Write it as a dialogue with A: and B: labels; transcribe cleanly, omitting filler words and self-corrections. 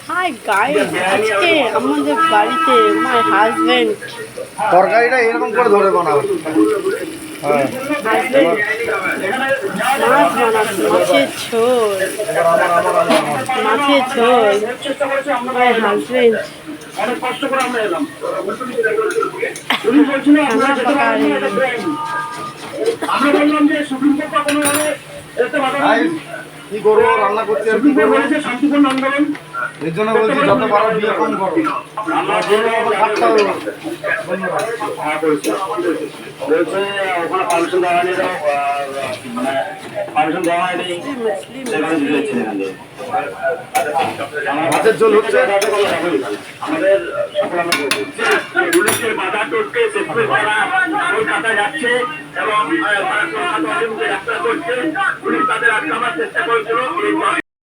A: Hi guys, আজকে আমাদের বাড়িতে মাই হাজবেন্ড
B: তরকারিটা এরকম করে ধরে বানাও। হ্যাঁ,
A: মাছ বানাচ্ছে, মাছের ঝোল, মাছের ঝোল। মাই হাজবেন্ড
C: অনেক কষ্ট করে আমরা এলাম। পুলিশ বলছিল
A: খানা পাকা रहे हैं।
C: আমরা বললাম যে সুপ্রিম কোর্ট কোনোভাবে এতে বাধা
B: ভাই, কি করবো, রান্না করছি আর কি
C: সুপ্রিম কোর্ট
B: করবো।
C: বলেছে শান্তিপূর্ণ আন্দোলন।
B: এর জন্য বলছি যত পারো বিয়ে কম করো। খাটতে হবে বন্ধুরা।
C: বলছে ওখানে পারমিশন দেওয়া হয়নি, মানে পারমিশন দেওয়া হয়নি,
A: मछली
C: সেখানে দিতে যাচ্ছি এখান থেকে।
B: মাছের ঝোল হচ্ছে।
C: আমাদের পুলিশের বাধা করতে কলকাতা যাচ্ছে এবং কলকাতা অভিমুখে যাত্রা করছে। পুলিশ তাদের আটকাবার চেষ্টা করেছিল।